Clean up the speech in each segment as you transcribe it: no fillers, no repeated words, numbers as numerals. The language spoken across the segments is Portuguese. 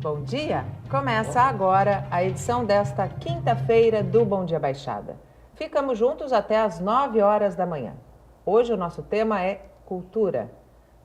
Bom dia! Começa agora a edição desta quinta-feira do Bom Dia Baixada. Ficamos juntos até às 9 horas da manhã. Hoje o nosso tema é cultura.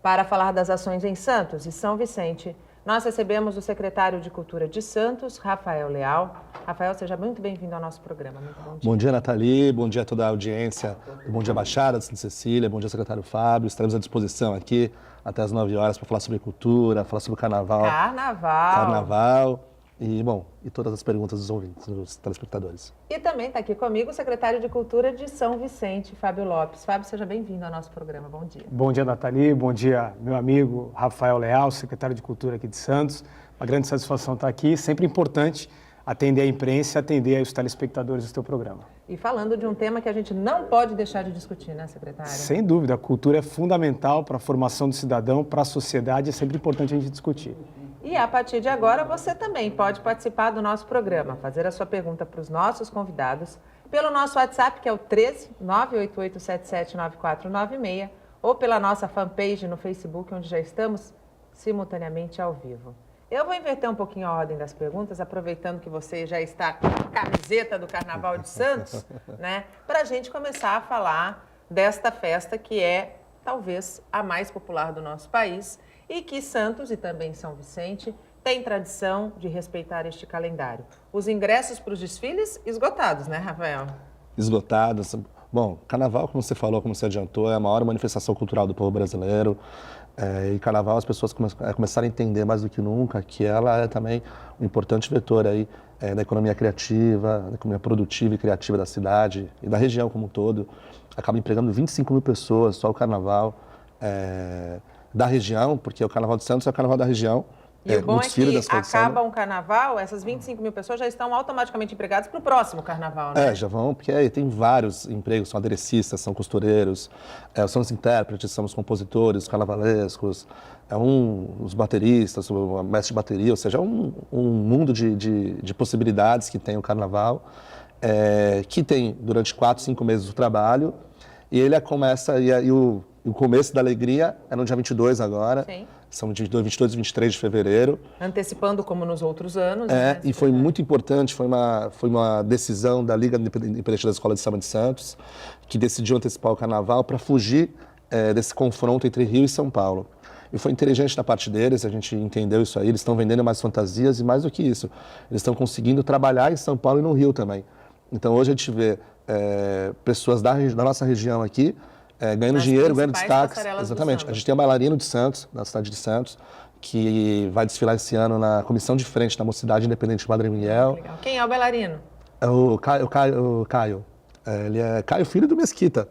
Para falar das ações em Santos e São Vicente, nós recebemos o secretário de Cultura de Santos, Rafael Leal. Rafael, seja muito bem-vindo ao nosso programa. Muito bom dia. Bom dia, Nathalie. Bom dia a toda a audiência do Bom Dia Baixada, de Santa Cecília. Bom dia, secretário Fábio. Estaremos à disposição aqui até às 9 horas para falar sobre cultura, falar sobre carnaval. Carnaval. E todas as perguntas dos ouvintes, dos telespectadores. E também está aqui comigo o secretário de Cultura de São Vicente, Fábio Lopes. Fábio, seja bem-vindo ao nosso programa. Bom dia. Bom dia, Nathalie. Bom dia, meu amigo Rafael Leal, secretário de Cultura aqui de Santos. Uma grande satisfação estar aqui. Sempre importante atender a imprensa e atender os telespectadores do seu programa. E falando de um tema que a gente não pode deixar de discutir, né, secretário? Sem dúvida. A cultura é fundamental para a formação do cidadão, para a sociedade. É sempre importante a gente discutir. E a partir de agora, você também pode participar do nosso programa, fazer a sua pergunta para os nossos convidados pelo nosso WhatsApp, que é o 13 988779496, ou pela nossa fanpage no Facebook, onde já estamos simultaneamente ao vivo. Eu vou inverter um pouquinho a ordem das perguntas, aproveitando que você já está com a camiseta do Carnaval de Santos, né, para a gente começar a falar desta festa que é talvez a mais popular do nosso país, e que Santos e também São Vicente têm tradição de respeitar este calendário. Os ingressos para os desfiles esgotados, né, Rafael? Esgotados. Bom, Carnaval, como você falou, como você adiantou, é a maior manifestação cultural do povo brasileiro. E Carnaval as pessoas começaram a entender mais do que nunca que ela é também um importante vetor aí, da economia criativa, da economia produtiva e criativa da cidade e da região como um todo. Acaba empregando 25 mil pessoas, só o Carnaval. Da região, porque o Carnaval de Santos é o Carnaval da região. E o bom é que acaba um carnaval, essas 25 mil pessoas já estão automaticamente empregadas para o próximo carnaval, né? Já vão, porque aí tem vários empregos, são aderecistas, são costureiros, são os intérpretes, são os compositores, os carnavalescos, os bateristas, o mestre de bateria, ou seja, um mundo de possibilidades que tem o Carnaval, que tem durante 4, 5 meses o trabalho, e ele começa, e o começo da alegria é no dia 22 agora. Sim. São 22 e 23 de fevereiro. Antecipando como nos outros anos. E foi muito importante, foi uma decisão da Liga Independente da Escola de Samba de Santos, que decidiu antecipar o Carnaval para fugir desse confronto entre Rio e São Paulo. E foi inteligente da parte deles, a gente entendeu isso aí, eles estão vendendo mais fantasias e mais do que isso, eles estão conseguindo trabalhar em São Paulo e no Rio também. Então hoje a gente vê pessoas da nossa região aqui, ganhando dinheiro, ganhando destaques. Exatamente. A gente tem um bailarino de Santos, da cidade de Santos, que vai desfilar esse ano na comissão de frente da Mocidade Independente de Padre Miguel. Legal. Quem é o bailarino? É o Caio. Ele é Caio, filho do Mesquita.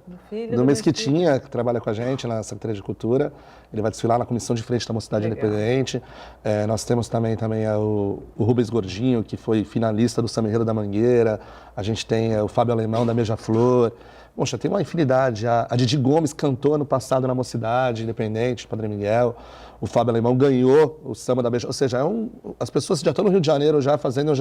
Do Mesquitinha, que trabalha com a gente na Secretaria de Cultura. Ele vai desfilar na comissão de frente da Mocidade Independente. Nós temos também o Rubens Gordinho, que foi finalista do Samba Enredo da Mangueira. A gente tem o Fábio Alemão, da Beija-Flor. Poxa, tem uma infinidade. A Didi Gomes cantou ano passado na Mocidade Independente, Padre Miguel. O Fábio Alemão ganhou o samba da Beija. Ou seja, as pessoas já estão no Rio de Janeiro, já fazendo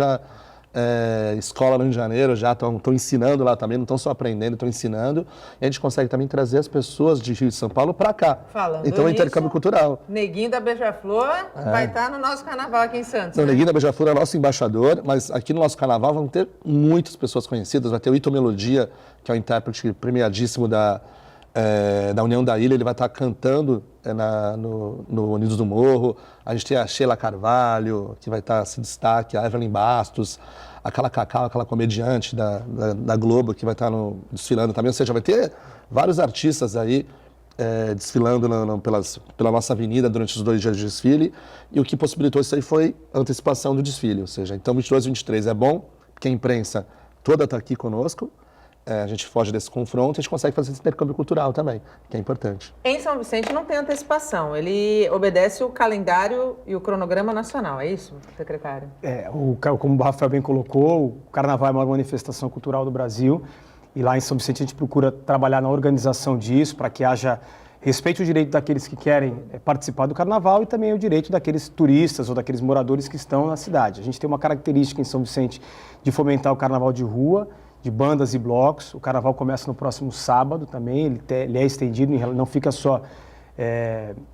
escola no Rio de Janeiro, já estão ensinando lá também, não estão só aprendendo, estão ensinando. E a gente consegue também trazer as pessoas de Rio e São Paulo para cá. Falando então, nisso, intercâmbio cultural. Neguinho da Beija-Flor vai estar no nosso carnaval aqui em Santos. Não, Neguinho da Beija-Flor é nosso embaixador, mas aqui no nosso carnaval vão ter muitas pessoas conhecidas. Vai ter o Ito Melodia, que é o intérprete premiadíssimo da União da Ilha, ele vai estar cantando no Unidos do Morro. A gente tem a Sheila Carvalho, que vai estar se destaque, a Evelyn Bastos, aquela Cacau, aquela comediante da Globo, que vai estar desfilando também. Ou seja, vai ter vários artistas aí desfilando pela nossa avenida durante os 2 dias de desfile. E o que possibilitou isso aí foi a antecipação do desfile. Ou seja, então 22 e 23 é bom, porque a imprensa toda está aqui conosco. A gente foge desse confronto e a gente consegue fazer esse intercâmbio cultural também, que é importante. Em São Vicente não tem antecipação, ele obedece o calendário e o cronograma nacional, é isso, secretário? Como o Rafael bem colocou, o Carnaval é a maior manifestação cultural do Brasil e lá em São Vicente a gente procura trabalhar na organização disso para que haja respeito o direito daqueles que querem participar do Carnaval e também o direito daqueles turistas ou daqueles moradores que estão na cidade. A gente tem uma característica em São Vicente de fomentar o Carnaval de rua, de bandas e blocos. O Carnaval começa no próximo sábado também, ele é estendido, não fica só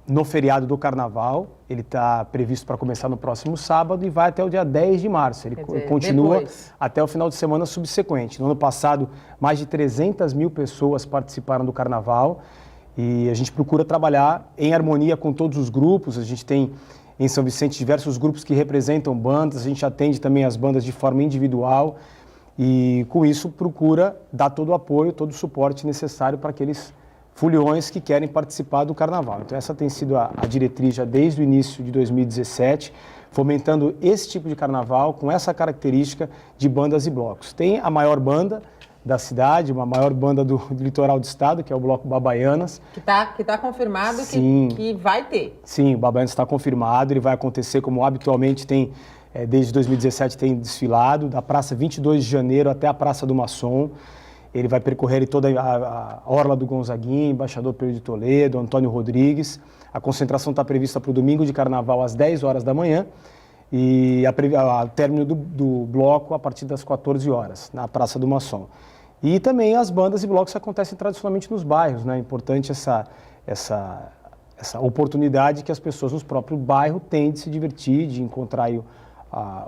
no feriado do Carnaval. Ele está previsto para começar no próximo sábado e vai até o dia 10 de março. Ele continua até o final de semana subsequente. No ano passado, mais de 300 mil pessoas participaram do Carnaval e a gente procura trabalhar em harmonia com todos os grupos. A gente tem em São Vicente diversos grupos que representam bandas, a gente atende também as bandas de forma individual e com isso procura dar todo o apoio, todo o suporte necessário para aqueles foliões que querem participar do Carnaval. Então essa tem sido a diretriz já desde o início de 2017, fomentando esse tipo de Carnaval com essa característica de bandas e blocos. Tem a maior banda da cidade, uma maior banda do litoral do estado, que é o Bloco Babaianas. Que tá confirmado que vai ter. Sim, o Babaianas está confirmado, ele vai acontecer como habitualmente tem, desde 2017 tem desfilado, da Praça 22 de Janeiro até a Praça do Maçom. Ele vai percorrer toda a Orla do Gonzaguinha, Embaixador Pedro de Toledo, Antônio Rodrigues. A concentração está prevista para o domingo de Carnaval às 10 horas da manhã e o término do bloco a partir das 14 horas, na Praça do Maçom. E também as bandas e blocos acontecem tradicionalmente nos bairros, né? É importante essa oportunidade que as pessoas nos próprios bairros têm de se divertir, de encontrar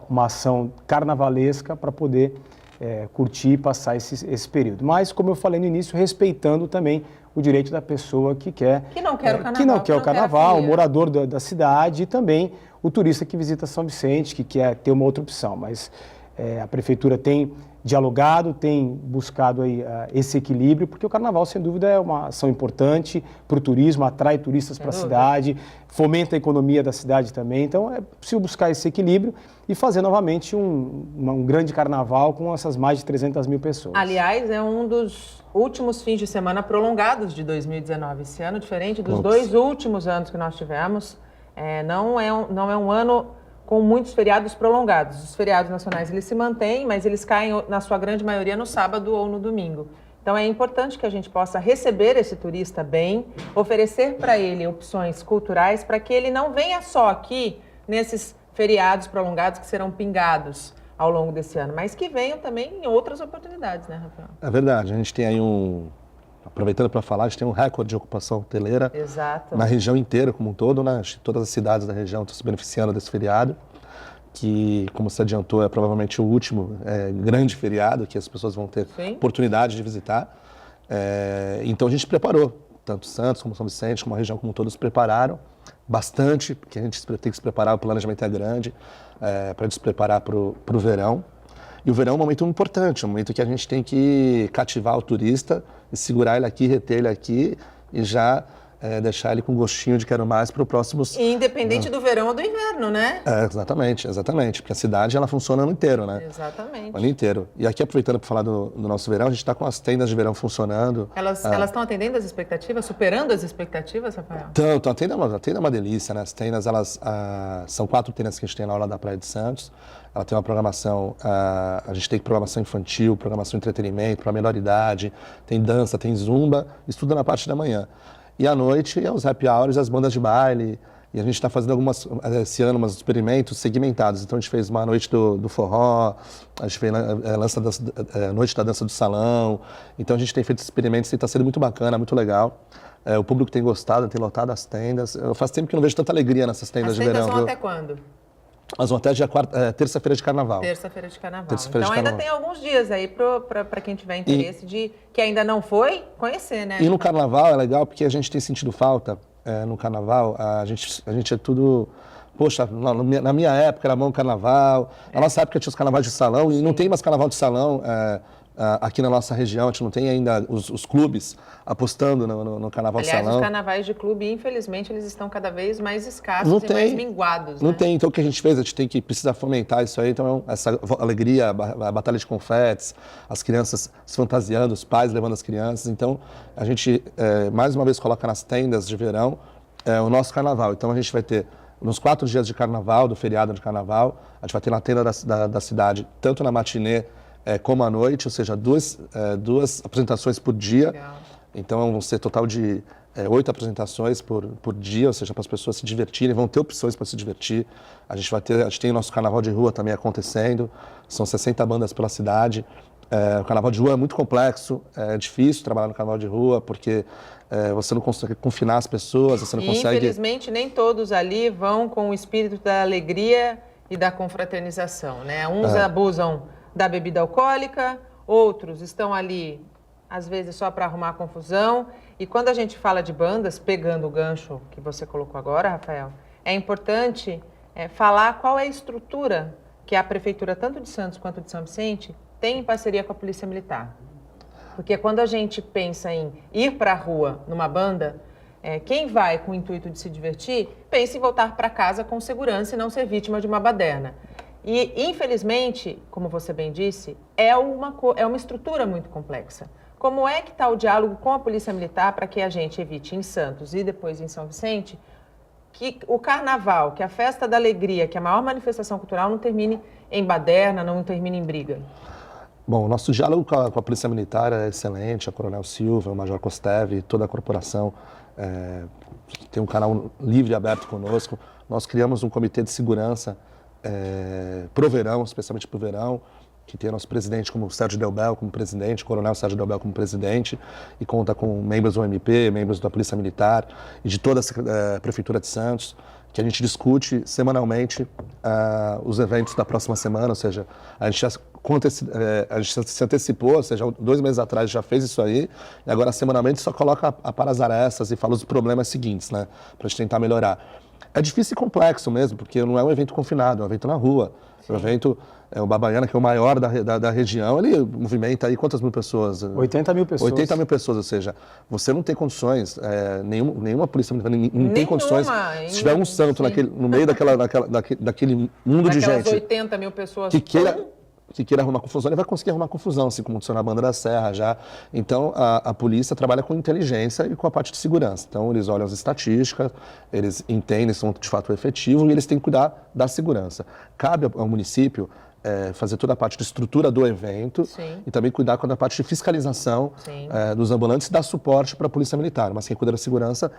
uma ação carnavalesca para poder curtir e passar esse período. Mas, como eu falei no início, respeitando também o direito da pessoa que não quer o carnaval, que não quer o carnaval, o morador da cidade e também o turista que visita São Vicente, que quer ter uma outra opção. Mas a prefeitura tem dialogado, tem buscado aí, esse equilíbrio, porque o carnaval, sem dúvida, é uma ação importante para o turismo, atrai turistas para a cidade, fomenta a economia da cidade também. Então, é possível buscar esse equilíbrio e fazer novamente um grande carnaval com essas mais de 300 mil pessoas. Aliás, é um dos últimos fins de semana prolongados de 2019. Esse ano, diferente dos dois últimos anos que nós tivemos, não é um ano com muitos feriados prolongados. Os feriados nacionais, eles se mantêm, mas eles caem, na sua grande maioria, no sábado ou no domingo. Então, é importante que a gente possa receber esse turista bem, oferecer para ele opções culturais, para que ele não venha só aqui nesses feriados prolongados que serão pingados ao longo desse ano, mas que venham também em outras oportunidades, né, Rafael? É verdade, a gente tem aí aproveitando para falar, a gente tem um recorde de ocupação hoteleira. Exato. Na região inteira como um todo, né? Todas as cidades da região estão se beneficiando desse feriado, que, como se adiantou, é provavelmente o último grande feriado que as pessoas vão ter oportunidade de visitar. Então a gente preparou, tanto Santos como São Vicente, como a região como todos prepararam bastante, porque a gente tem que se preparar, o planejamento é grande, para se preparar para o verão. E o verão é um momento importante, um momento que a gente tem que cativar o turista e segurar ele aqui, reter ele aqui e já deixar ele com gostinho de quero mais para os próximos... Independente do verão ou do inverno, né? Exatamente, porque a cidade ela funciona o ano inteiro, né? Exatamente. O ano inteiro. E aqui, aproveitando para falar do nosso verão, a gente está com as tendas de verão funcionando. Elas estão atendendo as expectativas, superando as expectativas, Rafael? Então, a tenda é uma delícia, né? As tendas, são 4 tendas que a gente tem na Orla da Praia de Santos. Ela tem uma programação, a gente tem programação infantil, programação de entretenimento para a menor idade, tem dança, tem zumba, isso tudo na parte da manhã. E à noite é os happy hours, as bandas de baile, e a gente está fazendo esse ano, uns experimentos segmentados. Então a gente fez uma noite do forró, a gente fez a noite da dança do salão, então a gente tem feito experimentos e está sendo muito bacana, muito legal. O público tem gostado, tem lotado as tendas. Faz tempo que eu não vejo tanta alegria nessas tendas de verão. As tendas vão até quando? Elas vão até terça-feira de carnaval. Terça-feira de carnaval. Então ainda tem alguns dias aí para quem tiver interesse que ainda não foi, conhecer, né? E no carnaval é legal porque a gente tem sentido falta. No carnaval, a gente é tudo... Poxa, na minha época era bom carnaval. Na nossa época tinha os carnavais de salão e não tem mais carnaval de salão. Aqui na nossa região, a gente não tem ainda os clubes apostando no carnaval de salão. Aliás, os carnavais de clube, infelizmente, eles estão cada vez mais escassos e mais minguados. Não né? tem. Então, o que a gente fez? A gente precisa fomentar isso aí. Então, essa alegria, a batalha de confetes, as crianças se fantasiando, os pais levando as crianças. Então, a gente, mais uma vez, coloca nas tendas de verão o nosso carnaval. Então, a gente vai ter, nos 4 dias de carnaval, do feriado de carnaval, a gente vai ter na tenda da cidade, tanto na matinê, como à noite, ou seja, duas apresentações por dia. Legal. Então vão ser total de 8 apresentações por dia, ou seja, para as pessoas se divertirem, vão ter opções para se divertir. A gente tem o nosso carnaval de rua também acontecendo, são 60 bandas pela cidade. O carnaval de rua é muito complexo, é difícil trabalhar no carnaval de rua, porque você não consegue confinar as pessoas, você não consegue... Infelizmente, nem todos ali vão com o espírito da alegria e da confraternização, né? Uns abusam da bebida alcoólica, outros estão ali, às vezes, só para arrumar confusão. E quando a gente fala de bandas, pegando o gancho que você colocou agora, Rafael, é importante falar qual é a estrutura que a Prefeitura, tanto de Santos quanto de São Vicente, tem em parceria com a Polícia Militar. Porque quando a gente pensa em ir para a rua numa banda, quem vai com o intuito de se divertir, pensa em voltar para casa com segurança e não ser vítima de uma baderna. E, infelizmente, como você bem disse, é uma estrutura muito complexa. Como é que está o diálogo com a Polícia Militar para que a gente evite em Santos e depois em São Vicente que o carnaval, que a festa da alegria, que a maior manifestação cultural não termine em baderna, não termine em briga? Bom, o nosso diálogo com a Polícia Militar é excelente, a Coronel Silva, o Major Costeve, toda a corporação tem um canal livre e aberto conosco. Nós criamos um comitê de segurança pro verão, especialmente pro verão, que tem nosso presidente como Sérgio Delbel como presidente, Coronel Sérgio Delbel como presidente, e conta com membros do MP, membros da Polícia Militar e de toda a Prefeitura de Santos, que a gente discute semanalmente os eventos da próxima semana, ou seja, a gente se antecipou, ou seja, 2 meses atrás já fez isso aí, e agora semanalmente só coloca a par as arestas e fala os problemas seguintes, né, para a gente tentar melhorar. É difícil e complexo mesmo, porque não é um evento confinado, é um evento na rua. Sim. O evento, o Babaiana, que é o maior da região, ele movimenta aí quantas mil pessoas? 80 mil pessoas. 80 mil pessoas, ou seja, você não tem condições, nenhuma polícia não tem condições. Se tiver um santo no meio daquele mundo de gente... 80 mil pessoas... que queira arrumar confusão, ele vai conseguir arrumar confusão, assim como aconteceu na Banda da Serra já. Então, a polícia trabalha com inteligência e com a parte de segurança. Então, eles olham as estatísticas, eles entendem se são de fato efetivo e eles têm que cuidar da segurança. Cabe ao município fazer toda a parte de estrutura do evento. Sim. E também cuidar com a parte de fiscalização dos ambulantes e dar suporte para a Polícia Militar. Mas quem cuida da segurança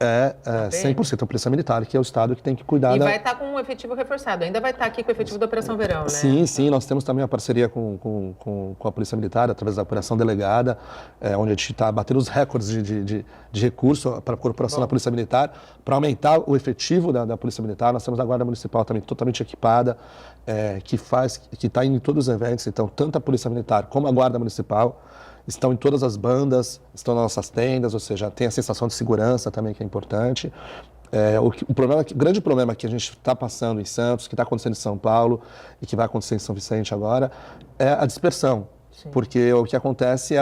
é 100% a Polícia Militar, que é o Estado que tem que cuidar vai estar com um efetivo reforçado, ainda vai estar aqui com o efetivo da Operação Verão, né? Sim, nós temos também a parceria com a Polícia Militar, através da Operação Delegada, onde a gente está batendo os recordes de recurso para a Corporação da Polícia Militar, para aumentar o efetivo da Polícia Militar. Nós temos a Guarda Municipal também totalmente equipada, que está em todos os eventos, então tanto a Polícia Militar como a Guarda Municipal estão em todas as bandas, estão nas nossas tendas, ou seja, tem a sensação de segurança também, que é importante. O grande problema que a gente está passando em Santos, que está acontecendo em São Paulo e que vai acontecer em São Vicente agora, é a dispersão. Sim. Porque o que acontece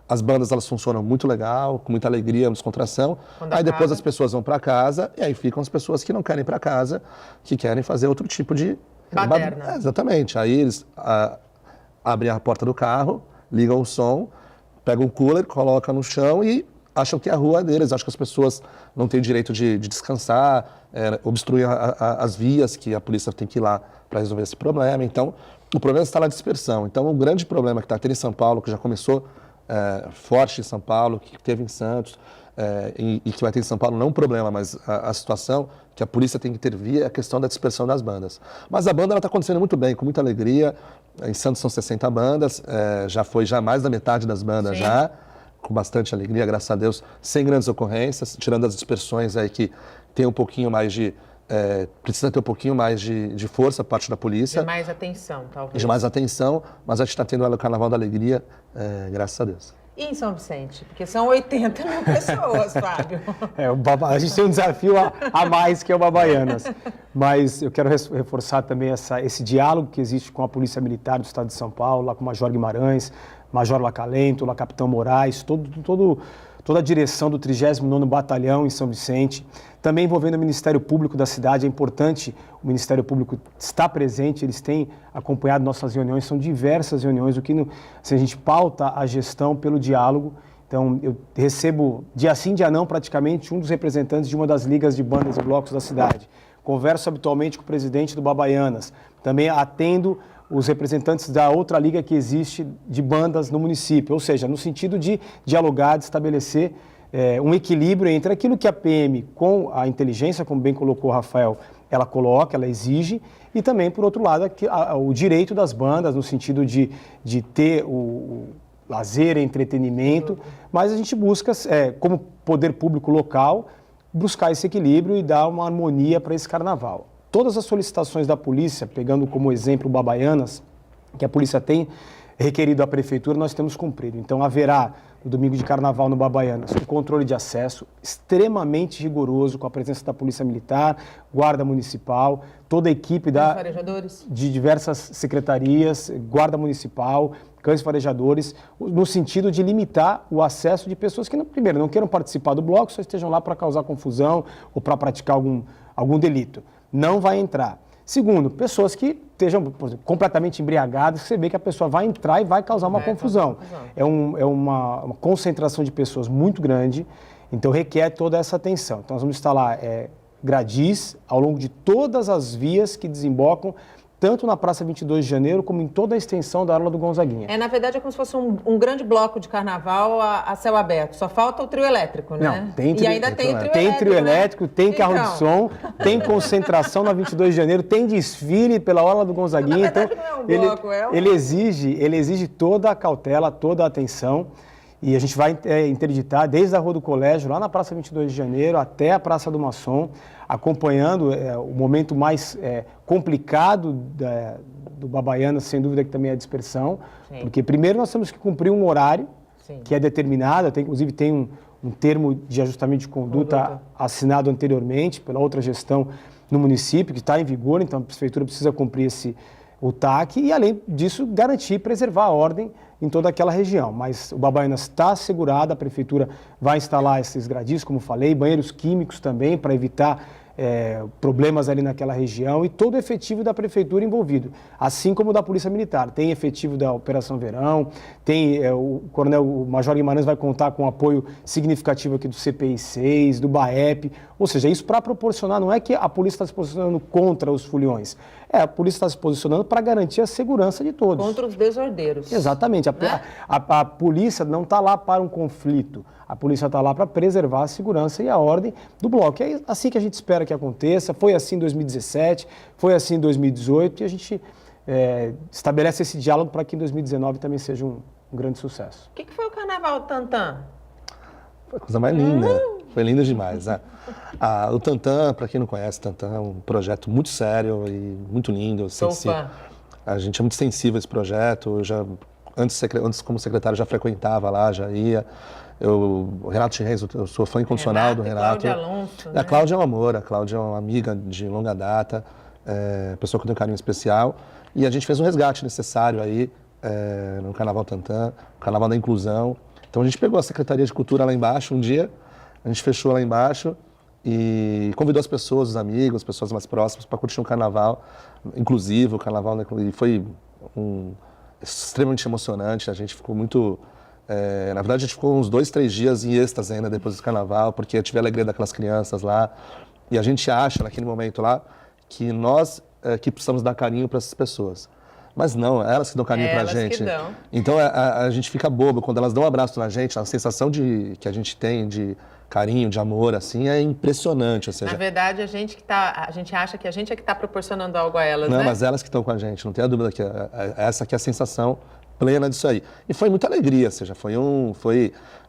as bandas elas funcionam muito legal, com muita alegria, descontração, aí depois as pessoas vão para casa e aí ficam as pessoas que não querem ir para casa, que querem fazer outro tipo de... baderna. Exatamente. Aí eles abrem a porta do carro, ligam o som, pegam um cooler, colocam no chão e acham que é a rua deles, acham que as pessoas não têm direito de descansar, obstruem as vias, que a polícia tem que ir lá para resolver esse problema. Então, o problema está na dispersão. Então, o grande problema que está tendo em São Paulo, que já começou forte em São Paulo, que teve em Santos, e que vai ter em São Paulo, não um problema, mas a situação que a polícia tem que intervir é a questão da dispersão das bandas. Mas a banda está acontecendo muito bem, com muita alegria. Em Santos são 60 bandas, já foi mais da metade das bandas. Sim. Já, com bastante alegria, graças a Deus, sem grandes ocorrências, tirando as dispersões aí que tem um pouquinho mais precisa ter um pouquinho mais de força por parte da polícia. De mais atenção, talvez. De mais atenção, mas a gente está tendo o Carnaval da Alegria, graças a Deus. E em São Vicente? Porque são 80 mil pessoas, Fábio. A gente tem um desafio a mais, que é o Babaianas. Mas eu quero reforçar também esse diálogo que existe com a Polícia Militar do Estado de São Paulo, lá com o Major Guimarães, Major Lacalento, lá Capitão Moraes, toda a direção do 39º Batalhão em São Vicente, também envolvendo o Ministério Público da cidade. É importante o Ministério Público estar presente, eles têm acompanhado nossas reuniões, são diversas reuniões, a gente pauta a gestão pelo diálogo. Então, eu recebo, dia sim, dia não, praticamente, um dos representantes de uma das ligas de bandas e blocos da cidade. Converso habitualmente com o presidente do Babaianas, também atendo os representantes da outra liga que existe de bandas no município, ou seja, no sentido de dialogar, de estabelecer um equilíbrio entre aquilo que a PM, com a inteligência, como bem colocou o Rafael, ela coloca, ela exige, e também, por outro lado, o direito das bandas, no sentido de ter o lazer, entretenimento, mas a gente busca, como poder público local, buscar esse equilíbrio e dar uma harmonia para esse carnaval. Todas as solicitações da polícia, pegando como exemplo o Babaianas, que a polícia tem requerido à prefeitura, nós temos cumprido. Então haverá, no domingo de carnaval no Babaianas, o controle de acesso extremamente rigoroso, com a presença da Polícia Militar, Guarda Municipal, toda a equipe de diversas secretarias, Guarda Municipal, cães farejadores, no sentido de limitar o acesso de pessoas que, primeiro, não queiram participar do bloco, só estejam lá para causar confusão ou para praticar algum delito. Não vai entrar. Segundo, pessoas que estejam, por exemplo, completamente embriagadas, você vê que a pessoa vai entrar e vai causar uma confusão. É uma concentração de pessoas muito grande, então requer toda essa atenção. Então nós vamos instalar gradis ao longo de todas as vias que desembocam, tanto na Praça 22 de Janeiro, como em toda a extensão da Orla do Gonzaguinha. Na verdade, é como se fosse um grande bloco de carnaval a céu aberto. Só falta o trio elétrico, né? Não, tem trio, e ainda tem o trio tem elétrico, trio elétrico, tem carro de som, tem concentração na 22 de Janeiro, tem desfile pela Orla do Gonzaguinha. Na verdade, não é um bloco, ele exige toda a cautela, toda a atenção. E a gente vai interditar desde a Rua do Colégio, lá na Praça 22 de Janeiro, até a Praça do Maçom, acompanhando o momento mais complicado do Babaianas, sem dúvida que também é a dispersão. Sim. Porque primeiro nós temos que cumprir um horário, sim, que é determinado, inclusive tem um termo de ajustamento de conduta assinado anteriormente pela outra gestão no município, que está em vigor, então a Prefeitura precisa cumprir o TAC e, além disso, garantir e preservar a ordem em toda aquela região. Mas o Babaianas está assegurado, a Prefeitura vai instalar esses gradis, como falei, banheiros químicos também, para evitar problemas ali naquela região, e todo o efetivo da Prefeitura envolvido, assim como da Polícia Militar. Tem efetivo da Operação Verão, tem o Major Guimarães vai contar com apoio significativo aqui do CPI 6, do BAEP, ou seja, isso para proporcionar, não é que a polícia está se posicionando contra os foliões, a polícia está se posicionando para garantir a segurança de todos. Contra os desordeiros. Exatamente. A polícia não está lá para um conflito. A polícia está lá para preservar a segurança e a ordem do bloco. É assim que a gente espera que aconteça. Foi assim em 2017, foi assim em 2018 e a gente estabelece esse diálogo para que em 2019 também seja um grande sucesso. O que foi o Carnaval Tantã? Foi a coisa mais linda. Foi lindo demais, né? O Tantã, para quem não conhece, Tantã é um projeto muito sério e muito lindo. Sou fã. A gente é muito sensível a esse projeto. Eu já, antes como secretário, já frequentava lá, já ia. O Renato Chirrez, eu sou fã incondicional do Renato. Cláudia Alonso, né? A Cláudia é um amor, a Cláudia é uma amiga de longa data, pessoa que eu tenho um carinho especial. E a gente fez um resgate necessário aí no Carnaval Tantã, o Carnaval da Inclusão. Então a gente pegou a Secretaria de Cultura lá embaixo um dia, a gente fechou lá embaixo e convidou as pessoas, os amigos, as pessoas mais próximas para curtir um carnaval inclusivo, e foi extremamente emocionante. A gente ficou muito... na verdade, a gente ficou uns 2, 3 dias em êxtase ainda depois do carnaval, porque eu tive a alegria daquelas crianças lá. E a gente acha, naquele momento lá, que nós que precisamos dar carinho para essas pessoas. Mas não, elas que dão carinho pra gente. Que dão. Então a gente fica bobo quando elas dão um abraço na gente, a sensação que a gente tem de carinho, de amor, assim, é impressionante. Ou seja, na verdade, a gente acha que a gente é que está proporcionando algo a elas, não, né? mas elas que estão com a gente, não tenha dúvida que essa aqui é a sensação plena disso aí. E foi muita alegria, ou seja, foi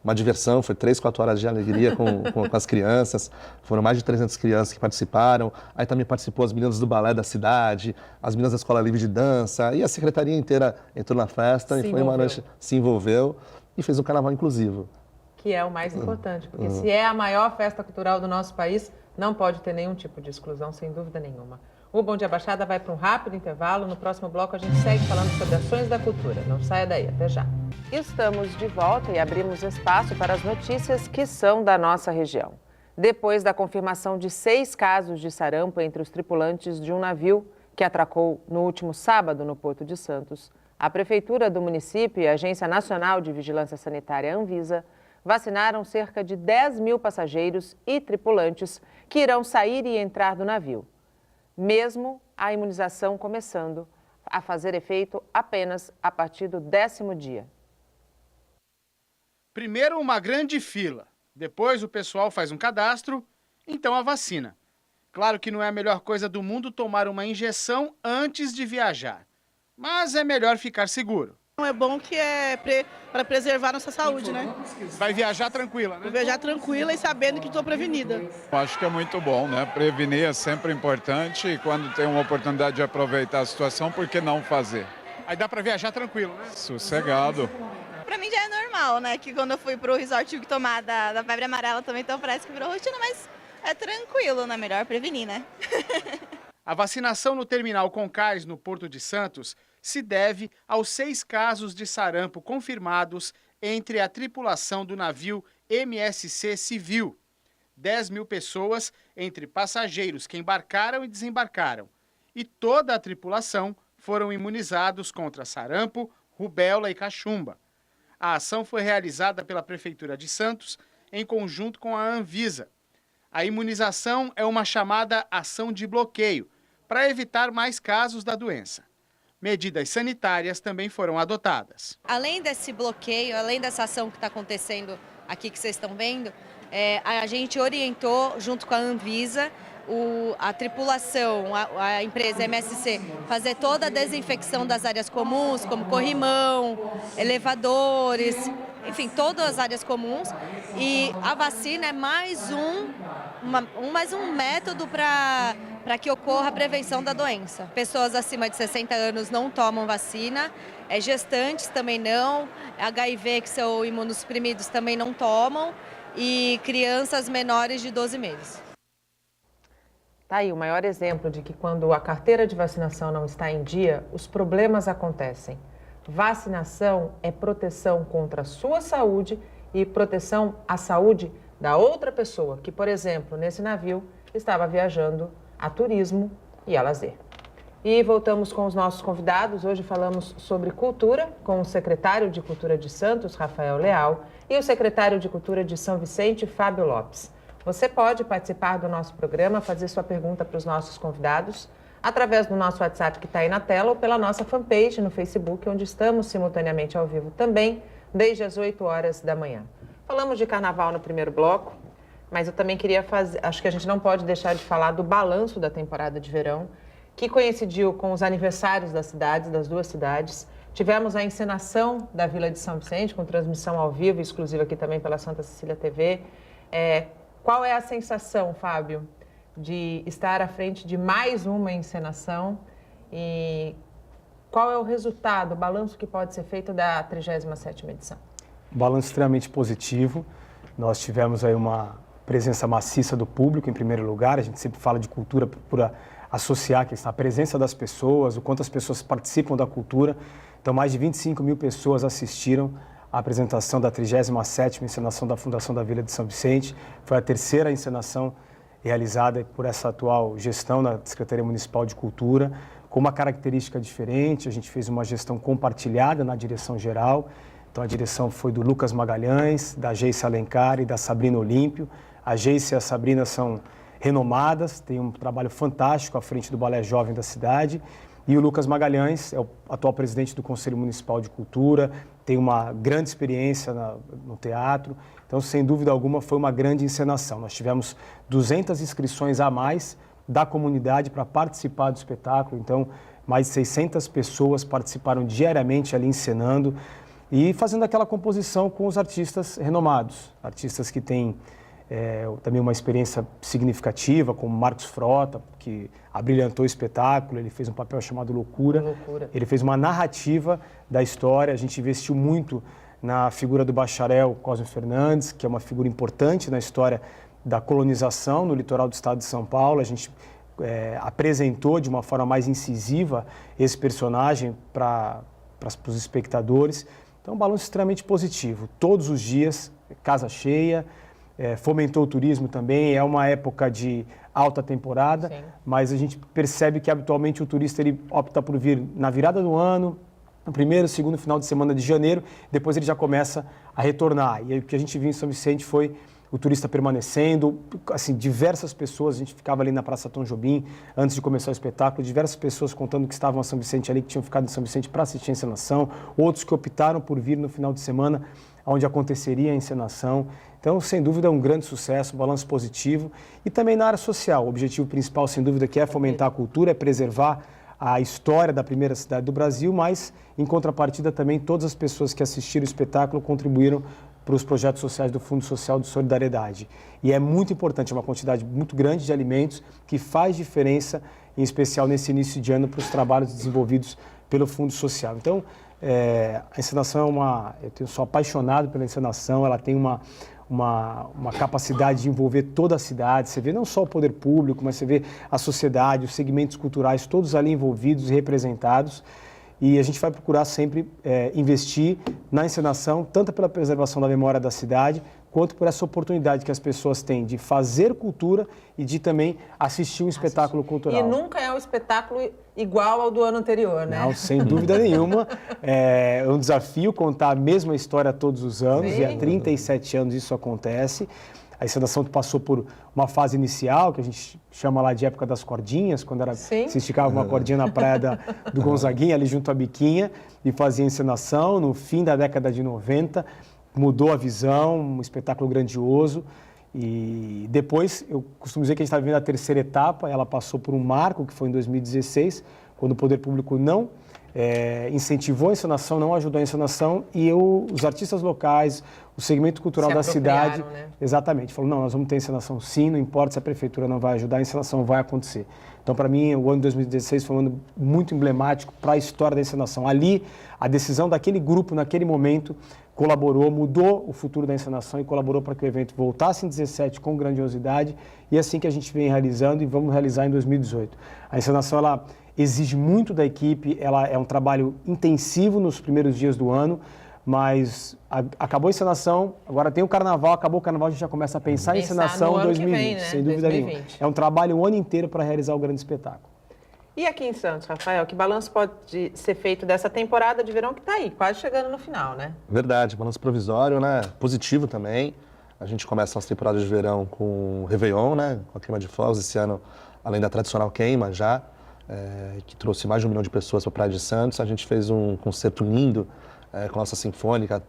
uma diversão, foi 3, 4 horas de alegria com as crianças, foram mais de 300 crianças que participaram, aí também participou as meninas do balé da cidade, as meninas da Escola Livre de Dança, e a secretaria inteira entrou na festa, e foi uma noite, se envolveu e fez um carnaval inclusivo. Que é o mais importante, porque se é a maior festa cultural do nosso país, não pode ter nenhum tipo de exclusão, sem dúvida nenhuma. O Bom Dia Baixada vai para um rápido intervalo. No próximo bloco a gente segue falando sobre ações da cultura. Não saia daí, até já. Estamos de volta e abrimos espaço para as notícias que são da nossa região. Depois da confirmação de 6 casos de sarampo entre os tripulantes de um navio que atracou no último sábado no Porto de Santos, a Prefeitura do município e a Agência Nacional de Vigilância Sanitária, Anvisa, vacinaram cerca de 10 mil passageiros e tripulantes que irão sair e entrar do navio, mesmo a imunização começando a fazer efeito apenas a partir do 10º dia. Primeiro uma grande fila, depois o pessoal faz um cadastro, então a vacina. Claro que não é a melhor coisa do mundo tomar uma injeção antes de viajar, mas é melhor ficar seguro. É bom que é para preservar nossa saúde, né? Vai viajar tranquila, né? Vou viajar tranquila e sabendo que estou prevenida. Acho que é muito bom, né? Prevenir é sempre importante e quando tem uma oportunidade de aproveitar a situação, por que não fazer? Aí dá para viajar tranquilo, né? Sossegado. Pra mim já é normal, né? Que quando eu fui pro resort tive que tomar da febre amarela também, então parece que virou rotina, mas é tranquilo, né? Melhor prevenir, né? A vacinação no terminal Concais, no Porto de Santos, se deve aos 6 casos de sarampo confirmados entre a tripulação do navio MSC Civil. 10 mil pessoas, entre passageiros que embarcaram e desembarcaram. E toda a tripulação foram imunizados contra sarampo, rubéola e cachumba. A ação foi realizada pela Prefeitura de Santos em conjunto com a Anvisa. A imunização é uma chamada ação de bloqueio, para evitar mais casos da doença. Medidas sanitárias também foram adotadas. Além desse bloqueio, além dessa ação que está acontecendo aqui que vocês estão vendo, a gente orientou, junto com a Anvisa, a tripulação, a empresa MSC, fazer toda a desinfecção das áreas comuns, como corrimão, elevadores, enfim, todas as áreas comuns. E a vacina é mais um método para que ocorra a prevenção da doença. Pessoas acima de 60 anos não tomam vacina, gestantes também não, HIV, que são imunossuprimidos, também não tomam, e crianças menores de 12 meses. Tá aí o maior exemplo de que quando a carteira de vacinação não está em dia, os problemas acontecem. Vacinação é proteção contra a sua saúde e proteção à saúde da outra pessoa, que, por exemplo, nesse navio, estava viajando a turismo e a lazer. E voltamos com os nossos convidados. Hoje falamos sobre cultura com o secretário de Cultura de Santos, Rafael Leal, e o secretário de Cultura de São Vicente, Fábio Lopes. Você pode participar do nosso programa, fazer sua pergunta para os nossos convidados através do nosso WhatsApp que está aí na tela ou pela nossa fanpage no Facebook, onde estamos simultaneamente ao vivo também, desde as 8 horas da manhã. Falamos de carnaval no primeiro bloco, mas eu também queria fazer, acho que a gente não pode deixar de falar do balanço da temporada de verão, que coincidiu com os aniversários das cidades, das duas cidades. Tivemos a encenação da Vila de São Vicente, com transmissão ao vivo, exclusiva aqui também pela Santa Cecília TV. Qual é a sensação, Fábio, de estar à frente de mais uma encenação e qual é o resultado, o balanço que pode ser feito da 37ª edição? Um balanço extremamente positivo. Nós tivemos aí uma presença maciça do público, em primeiro lugar. A gente sempre fala de cultura por associar a presença das pessoas, o quanto as pessoas participam da cultura. Então, mais de 25 mil pessoas assistiram a apresentação da 37ª encenação da Fundação da Vila de São Vicente. Foi a terceira encenação realizada por essa atual gestão da Secretaria Municipal de Cultura, com uma característica diferente. A gente fez uma gestão compartilhada na direção geral. Então, a direção foi do Lucas Magalhães, da Geice Alencar e da Sabrina Olímpio. A Geice e a Sabrina são renomadas, têm um trabalho fantástico à frente do Balé Jovem da cidade. E o Lucas Magalhães é o atual presidente do Conselho Municipal de Cultura, tem uma grande experiência no teatro. Então, sem dúvida alguma, foi uma grande encenação. Nós tivemos 200 inscrições a mais da comunidade para participar do espetáculo. Então, mais de 600 pessoas participaram diariamente ali encenando e fazendo aquela composição com os artistas renomados, artistas que têm também uma experiência significativa, como Marcos Frota, que abrilhantou o espetáculo. Ele fez um papel chamado Loucura. Ele fez uma narrativa da história. A gente investiu muito na figura do bacharel Cosme Fernandes, que é uma figura importante na história da colonização no litoral do estado de São Paulo. A gente apresentou de uma forma mais incisiva esse personagem para os espectadores. Então, um balanço extremamente positivo. Todos os dias, casa cheia. Fomentou o turismo também, é uma época de alta temporada, sim, mas a gente percebe que habitualmente o turista ele opta por vir na virada do ano, no primeiro, segundo final de semana de janeiro, depois ele já começa a retornar. E aí, o que a gente viu em São Vicente foi o turista permanecendo, assim, diversas pessoas, a gente ficava ali na Praça Tom Jobim, antes de começar o espetáculo, diversas pessoas contando que estavam em São Vicente ali, que tinham ficado em São Vicente para assistir a encenação, outros que optaram por vir no final de semana onde aconteceria a encenação. Então, sem dúvida, é um grande sucesso, um balanço positivo. E também na área social, o objetivo principal, sem dúvida, que é fomentar a cultura, é preservar a história da primeira cidade do Brasil, mas, em contrapartida, também todas as pessoas que assistiram o espetáculo contribuíram para os projetos sociais do Fundo Social de Solidariedade. E é muito importante, é uma quantidade muito grande de alimentos que faz diferença, em especial nesse início de ano, para os trabalhos desenvolvidos pelo Fundo Social. Então, a encenação eu sou apaixonado pela encenação, ela tem uma capacidade de envolver toda a cidade. Você vê não só o poder público, mas você vê a sociedade, os segmentos culturais, todos ali envolvidos e representados. E a gente vai procurar sempre investir na encenação, tanto pela preservação da memória da cidade, quanto por essa oportunidade que as pessoas têm de fazer cultura e de também assistir um espetáculo cultural. E nunca é um espetáculo igual ao do ano anterior, né? Não, sem dúvida nenhuma. É um desafio contar a mesma história todos os anos, Sim. e há 37 anos isso acontece. A encenação passou por uma fase inicial, que a gente chama lá de época das cordinhas, quando se esticava uma cordinha na praia do Gonzaguinha, ali junto à Biquinha, e fazia encenação. No fim da década de 90, mudou a visão, um espetáculo grandioso. E depois, eu costumo dizer que a gente está vivendo a terceira etapa, ela passou por um marco, que foi em 2016, quando o poder público não incentivou a encenação, não ajudou a encenação, e os artistas locais, o segmento cultural da cidade, né? Exatamente, falou, não, nós vamos ter encenação sim, não importa se a prefeitura não vai ajudar, a encenação vai acontecer. Então, para mim, o ano de 2016 foi um ano muito emblemático para a história da encenação. Ali, a decisão daquele grupo, naquele momento, colaborou, mudou o futuro da encenação e colaborou para que o evento voltasse em 2017 com grandiosidade, e é assim que a gente vem realizando e vamos realizar em 2018. A encenação, ela exige muito da equipe, ela é um trabalho intensivo nos primeiros dias do ano, mas acabou a encenação, agora tem o carnaval, acabou o carnaval, a gente já começa a pensar em encenação em 2020, vem, né? sem dúvida 2020. nenhuma. É um trabalho o ano inteiro para realizar o grande espetáculo. E aqui em Santos, Rafael, que balanço pode ser feito dessa temporada de verão que está aí, quase chegando no final, né? Verdade, balanço provisório, né? Positivo também. A gente começa a nossa temporada de verão com o Réveillon, né? Com a queima de fogos esse ano, além da tradicional queima já, que trouxe mais de 1 milhão de pessoas para a Praia de Santos. A gente fez um concerto lindo com a nossa sinfônica,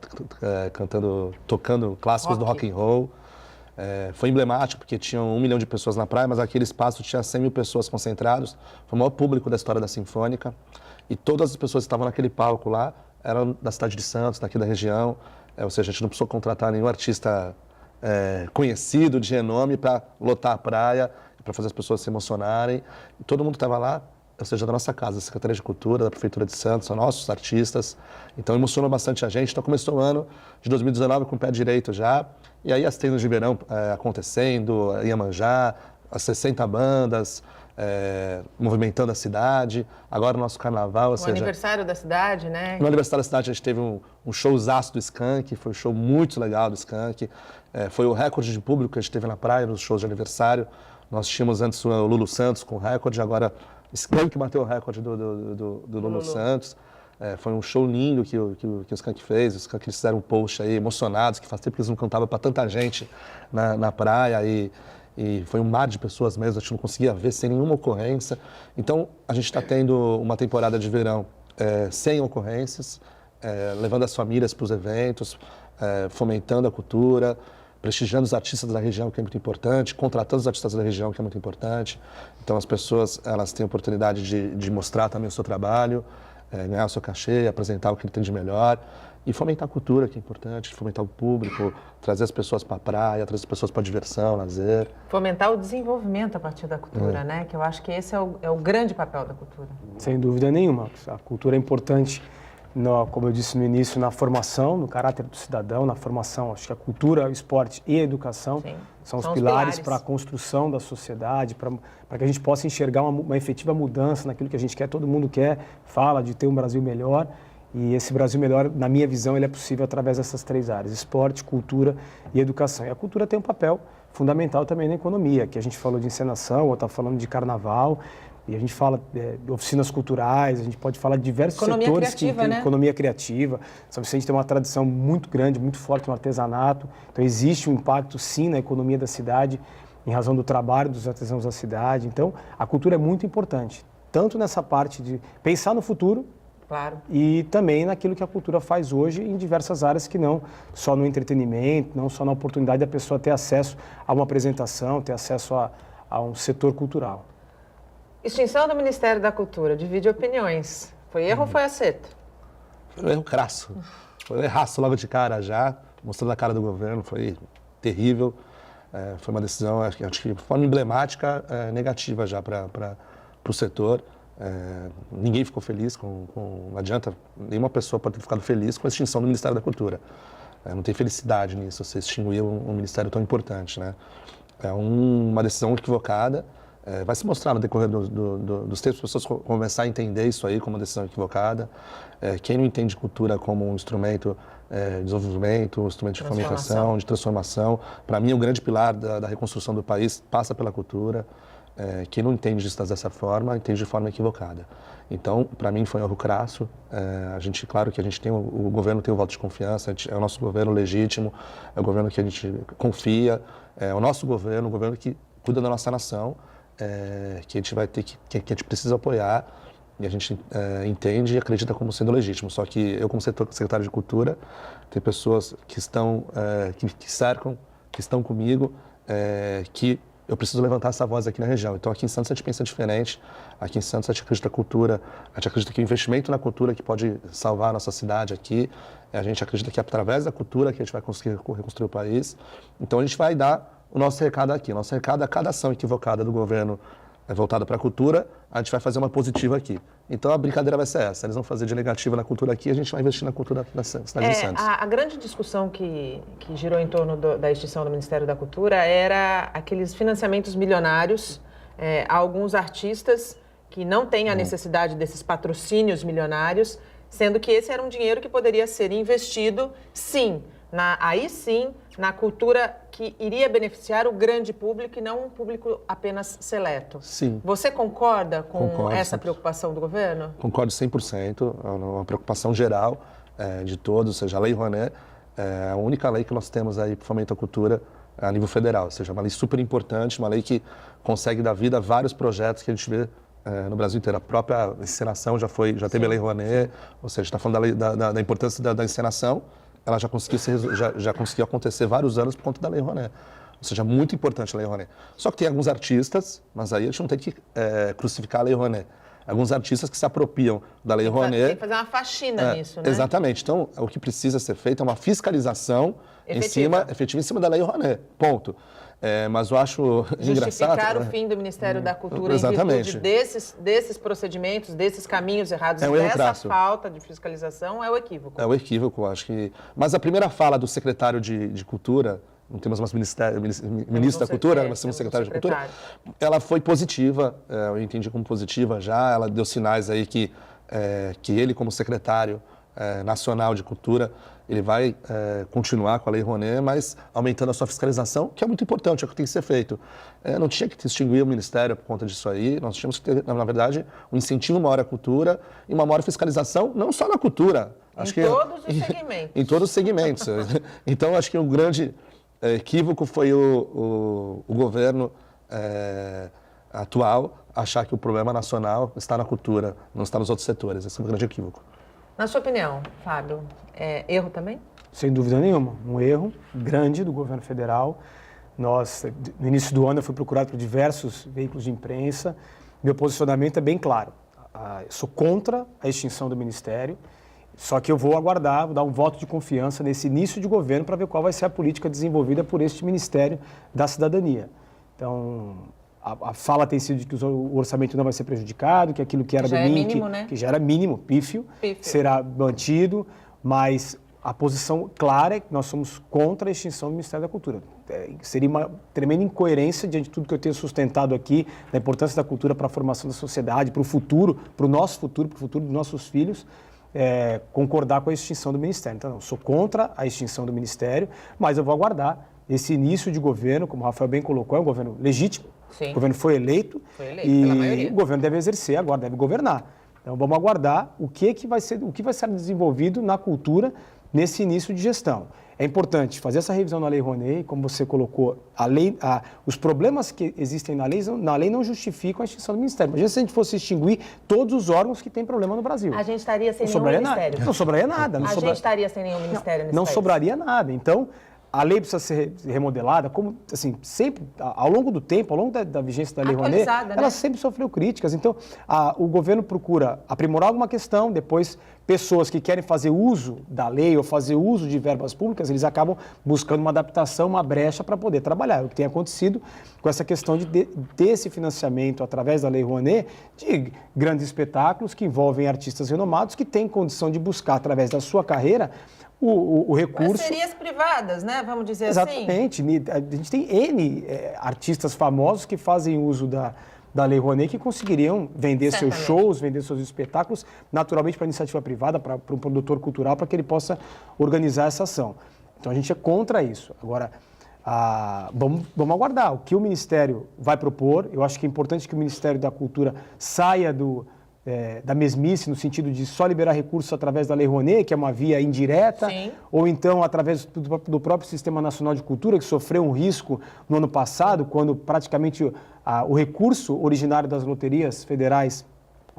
tocando clássicos do rock and roll. Foi emblemático porque tinham 1 milhão de pessoas na praia, mas aquele espaço tinha 100 mil pessoas concentradas. Foi o maior público da história da Sinfônica. E todas as pessoas que estavam naquele palco lá eram da cidade de Santos, daqui da região. Ou seja, a gente não precisou contratar nenhum artista conhecido, de renome, para lotar a praia, para fazer as pessoas se emocionarem. E todo mundo estava lá, ou seja, da nossa casa, da Secretaria de Cultura, da Prefeitura de Santos, são nossos artistas. Então emocionou bastante a gente. Então começou o ano de 2019 com o pé direito já. E aí as tendas de verão acontecendo, Iemanjá, as 60 bandas, movimentando a cidade. Agora o nosso carnaval, ou seja... aniversário da cidade, né? No aniversário da cidade a gente teve um showzaço do Skank, foi um show muito legal do Skank. Foi o recorde de público que a gente teve na praia nos shows de aniversário. Nós tínhamos antes o Lulu Santos com recorde, agora Skank bateu o recorde do Lulu Santos. Foi um show lindo que o Skank fez. Os Skank fizeram um post aí, emocionados, que faz tempo que eles não cantavam para tanta gente na praia. E foi um mar de pessoas mesmo, a gente não conseguia ver sem nenhuma ocorrência. Então, a gente está tendo uma temporada de verão sem ocorrências, levando as famílias para os eventos, fomentando a cultura, prestigiando os artistas da região, que é muito importante, contratando os artistas da região, que é muito importante. Então, as pessoas elas têm a oportunidade de mostrar também o seu trabalho, ganhar o seu cachê, apresentar o que ele tem de melhor e fomentar a cultura, que é importante, fomentar o público, trazer as pessoas para a praia, trazer as pessoas para a diversão, lazer. Fomentar o desenvolvimento a partir da cultura, né? Que eu acho que esse é o grande papel da cultura. Sem dúvida nenhuma. A cultura é importante, como eu disse no início, na formação, no caráter do cidadão, na formação. Acho que a cultura, o esporte e a educação são os pilares para a construção da sociedade, para que a gente possa enxergar uma efetiva mudança naquilo que a gente quer. Todo mundo fala de ter um Brasil melhor. E esse Brasil melhor, na minha visão, ele é possível através dessas 3 áreas, esporte, cultura e educação. E a cultura tem um papel fundamental também na economia, que a gente falou de encenação, ou está falando de carnaval, e a gente fala de oficinas culturais, a gente pode falar de diversos setores que tem economia criativa. São Vicente tem uma tradição muito grande, muito forte no artesanato, então existe um impacto sim na economia da cidade, em razão do trabalho dos artesãos da cidade. Então, a cultura é muito importante, tanto nessa parte de pensar no futuro, Claro. E também naquilo que a cultura faz hoje em diversas áreas, que não só no entretenimento, não só na oportunidade da pessoa ter acesso a uma apresentação, ter acesso a um setor cultural. Extinção do Ministério da Cultura, divide opiniões. Foi erro ou foi acerto? Foi um erro crasso. Foi um erraço logo de cara já, mostrando a cara do governo, foi terrível. Foi uma decisão, acho que de forma emblemática, negativa já para o setor. Ninguém ficou feliz, não adianta, nenhuma pessoa pode ter ficado feliz com a extinção do Ministério da Cultura. Não tem felicidade nisso, você extinguir um ministério tão importante, né? É uma decisão equivocada. Vai se mostrar no decorrer dos tempos, as pessoas começar a entender isso aí como uma decisão equivocada. Quem não entende cultura como um instrumento de desenvolvimento, um instrumento de fomentação, de transformação, para mim o grande pilar da reconstrução do país passa pela cultura. Quem não entende isso dessa forma, entende de forma equivocada. Então, para mim foi um erro crasso. Claro que a gente tem, o governo tem o voto de confiança, é o nosso governo legítimo, é o governo que a gente confia, é o nosso governo, o governo que cuida da nossa nação, que a gente vai ter que a gente precisa apoiar, e a gente entende e acredita como sendo legítimo. Só que eu, como secretário de Cultura, tem pessoas que estão, que cercam, que estão comigo, que eu preciso levantar essa voz aqui na região. Então, aqui em Santos a gente pensa diferente. Aqui em Santos a gente acredita na cultura, a gente acredita que o investimento na cultura que pode salvar a nossa cidade aqui, a gente acredita que é através da cultura que a gente vai conseguir reconstruir o país. Então, a gente vai dar o nosso recado aqui. O nosso recado é cada ação equivocada do governo voltada para a cultura, a gente vai fazer uma positiva aqui. Então, a brincadeira vai ser essa. Eles vão fazer de negativa na cultura aqui, a gente vai investir na cultura da cidade de Santos. A grande discussão que girou em torno da extinção do Ministério da Cultura era aqueles financiamentos milionários a alguns artistas que não têm a necessidade desses patrocínios milionários, sendo que esse era um dinheiro que poderia ser investido, sim, na cultura que iria beneficiar o grande público e não um público apenas seleto. Sim. Você concorda com Concordo, essa preocupação do governo? Concordo 100%, é uma preocupação geral de todos, ou seja, a Lei Rouanet é a única lei que nós temos aí para fomento à cultura a nível federal, ou seja, uma lei super importante, uma lei que consegue dar vida a vários projetos que a gente vê no Brasil inteiro. A própria encenação já teve a Lei Rouanet, ou seja, está falando da importância da encenação, ela já conseguiu acontecer vários anos por conta da Lei Rouanet. Ou seja, muito importante a Lei Rouanet. Só que tem alguns artistas, mas aí a gente não tem que crucificar a Lei Rouanet. Alguns artistas que se apropriam da Lei Rouanet. Tem que fazer uma faxina nisso, né? Exatamente. Então, o que precisa ser feito é uma fiscalização efetiva em cima da Lei Rouanet. Ponto. Mas eu acho engraçado... Justificar o fim do Ministério da Cultura em virtude desses procedimentos, desses caminhos errados, dessa falta de fiscalização, é o equívoco. É o equívoco, eu acho que... Mas a primeira fala do secretário de Cultura, não temos mais ministro da Cultura, nós temos secretário de Cultura, ela foi positiva, eu entendi como positiva já, ela deu sinais aí que ele, como secretário nacional de Cultura, ele vai continuar com a Lei Rouanet, mas aumentando a sua fiscalização, que é muito importante, é o que tem que ser feito. Não tinha que extinguir o Ministério por conta disso aí, nós tínhamos que ter, na verdade, um incentivo maior à cultura e uma maior fiscalização, não só na cultura. Todos os segmentos. Em todos os segmentos. Então, acho que um grande equívoco foi o governo atual achar que o problema nacional está na cultura, não está nos outros setores. Esse é um grande equívoco. Na sua opinião, Fábio, erro também? Sem dúvida nenhuma, um erro grande do governo federal. No início do ano, eu fui procurado por diversos veículos de imprensa. Meu posicionamento é bem claro. Eu sou contra a extinção do Ministério, só que eu vou aguardar, vou dar um voto de confiança nesse início de governo para ver qual vai ser a política desenvolvida por este Ministério da Cidadania. Então, a fala tem sido de que o orçamento não vai ser prejudicado, que aquilo que era do MINC, que já era mínimo, pífio, será mantido, mas a posição clara é que nós somos contra a extinção do Ministério da Cultura. Seria uma tremenda incoerência diante de tudo que eu tenho sustentado aqui, da importância da cultura para a formação da sociedade, para o futuro, para o nosso futuro, para o futuro dos nossos filhos, concordar com a extinção do Ministério. Então, eu sou contra a extinção do Ministério, mas eu vou aguardar esse início de governo, como o Rafael bem colocou, é um governo legítimo. Sim. O governo foi eleito pela maioria. O governo deve exercer agora, deve governar. Então vamos aguardar o que vai ser desenvolvido na cultura nesse início de gestão. É importante fazer essa revisão na Lei Rouanet, como você colocou, os problemas que existem na lei não justificam a extinção do Ministério. Imagina se a gente fosse extinguir todos os órgãos que têm problema no Brasil. A gente estaria sem Não nenhum sobraria ministério. nada. Não sobraria nada. A gente estaria sem nenhum ministério nesse Não país. sobraria nada. Então, a lei precisa ser remodelada, como, assim, sempre, ao longo do tempo, ao longo da vigência da Lei Rouanet, Atualizada, né? ela sempre sofreu críticas. Então, o governo procura aprimorar alguma questão, depois pessoas que querem fazer uso da lei ou fazer uso de verbas públicas, eles acabam buscando uma adaptação, uma brecha para poder trabalhar. O que tem acontecido com essa questão de ter esse financiamento através da Lei Rouanet de grandes espetáculos que envolvem artistas renomados que têm condição de buscar, através da sua carreira, o recurso... Parcerias privadas, né? Vamos dizer Exatamente. assim. A gente tem N artistas famosos que fazem uso da Lei Rouanet que conseguiriam vender seus shows, vender seus espetáculos, naturalmente para a iniciativa privada, para um produtor cultural, para que ele possa organizar essa ação. Então a gente é contra isso. Agora, vamos aguardar o que o Ministério vai propor. Eu acho que é importante que o Ministério da Cultura saia da mesmice, no sentido de só liberar recursos através da Lei Rouanet, que é uma via indireta, Sim. ou então através do próprio Sistema Nacional de Cultura, que sofreu um risco no ano passado, quando praticamente o recurso originário das loterias federais,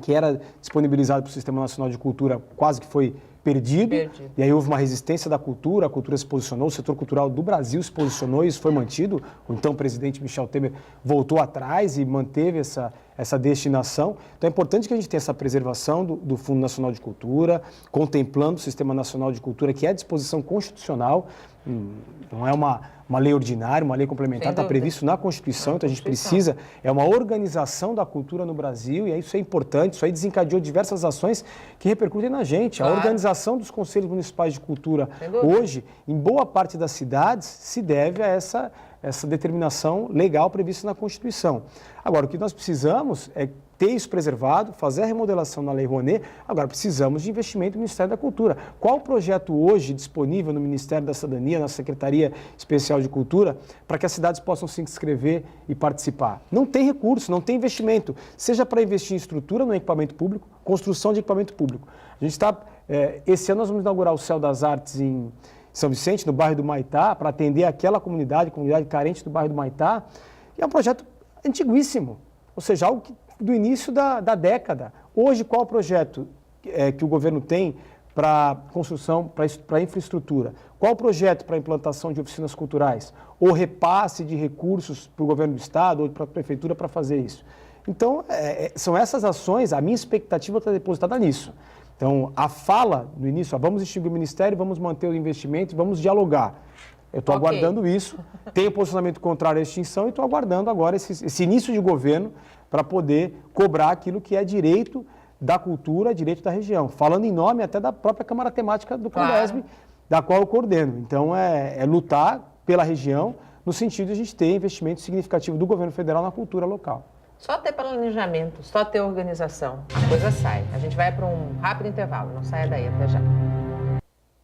que era disponibilizado para o Sistema Nacional de Cultura, quase que foi perdido. E aí houve uma resistência da cultura, a cultura se posicionou, o setor cultural do Brasil se posicionou e isso foi mantido. O então presidente Michel Temer voltou atrás e manteve essa destinação. Então é importante que a gente tenha essa preservação do Fundo Nacional de Cultura, contemplando o Sistema Nacional de Cultura, que é a disposição constitucional, não é uma lei ordinária, uma lei complementar, está previsto na Constituição, então a gente precisa, é uma organização da cultura no Brasil, e isso é importante, isso aí desencadeou diversas ações que repercutem na gente. Claro. A organização dos Conselhos Municipais de Cultura hoje, em boa parte das cidades, se deve a essa determinação legal prevista na Constituição. Agora, o que nós precisamos é ter isso preservado, fazer a remodelação na Lei Rouanet. Agora, precisamos de investimento no Ministério da Cultura. Qual o projeto hoje disponível no Ministério da Cidadania, na Secretaria Especial de Cultura, para que as cidades possam se inscrever e participar? Não tem recurso, não tem investimento, seja para investir em estrutura no equipamento público, construção de equipamento público. A gente está, esse ano nós vamos inaugurar o Céu das Artes em São Vicente, no bairro do Maitá, para atender aquela comunidade carente do bairro do Maitá. E é um projeto antiguíssimo, ou seja, algo do início da década. Hoje, qual o projeto que o governo tem para construção, para infraestrutura? Qual o projeto para implantação de oficinas culturais? Ou repasse de recursos para o governo do Estado ou para a Prefeitura para fazer isso? Então, são essas ações, a minha expectativa está depositada nisso. Então, a fala no início, vamos extinguir o Ministério, vamos manter o investimento, vamos dialogar. Eu estou aguardando isso, tenho posicionamento contrário à extinção e estou aguardando agora esse início de governo para poder cobrar aquilo que é direito da cultura, direito da região. Falando em nome até da própria Câmara Temática do Condesb, da qual eu coordeno. Então, é lutar pela região no sentido de a gente ter investimento significativo do governo federal na cultura local. Só ter planejamento, só ter organização, a coisa sai. A gente vai para um rápido intervalo, não saia daí, até já.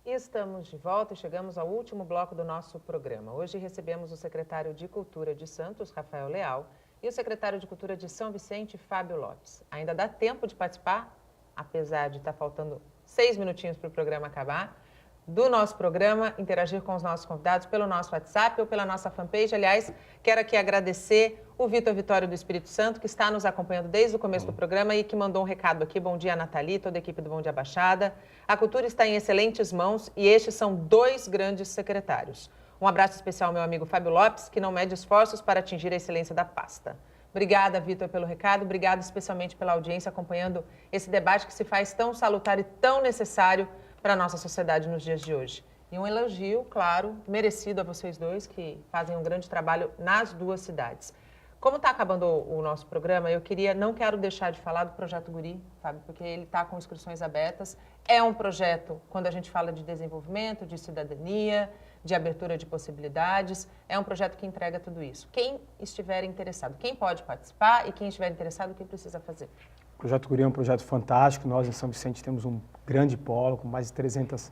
Estamos de volta e chegamos ao último bloco do nosso programa. Hoje recebemos o secretário de Cultura de Santos, Rafael Leal, e o secretário de Cultura de São Vicente, Fábio Lopes. Ainda dá tempo de participar, apesar de estar faltando 6 minutinhos para o programa acabar, do nosso programa, interagir com os nossos convidados pelo nosso WhatsApp ou pela nossa fanpage. Aliás, quero aqui agradecer o Vitor Vitório do Espírito Santo, que está nos acompanhando desde o começo do programa e que mandou um recado aqui. Bom dia, Nathalie, toda a equipe do Bom Dia Baixada. A cultura está em excelentes mãos e estes são 2 grandes secretários. Um abraço especial ao meu amigo Fábio Lopes, que não mede esforços para atingir a excelência da pasta. Obrigada, Vitor, pelo recado. Obrigada especialmente pela audiência acompanhando esse debate que se faz tão salutar e tão necessário para a nossa sociedade nos dias de hoje. E um elogio, claro, merecido a vocês dois, que fazem um grande trabalho nas 2 cidades. Como está acabando o nosso programa, não quero deixar de falar do Projeto Guri, Fábio, porque ele está com inscrições abertas. É um projeto, quando a gente fala de desenvolvimento, de cidadania, de abertura de possibilidades, é um projeto que entrega tudo isso. Quem estiver interessado, quem pode participar e quem estiver interessado, o que precisa fazer? O Projeto Guri é um projeto fantástico. Nós, em São Vicente, temos um grande polo, com mais de 300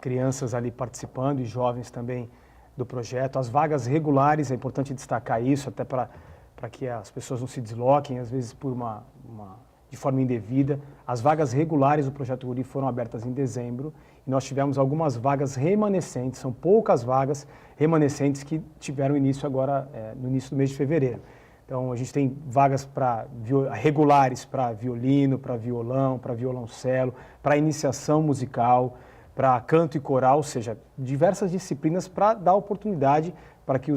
crianças ali participando e jovens também do projeto. As vagas regulares, é importante destacar isso, até para que as pessoas não se desloquem, às vezes por uma de forma indevida. As vagas regulares do Projeto Guri foram abertas em dezembro e nós tivemos algumas vagas remanescentes, são poucas vagas remanescentes que tiveram início agora no início do mês de fevereiro. Então, a gente tem vagas regulares para violino, para violão, para violoncelo, para iniciação musical, para canto e coral, ou seja, diversas disciplinas para dar oportunidade para que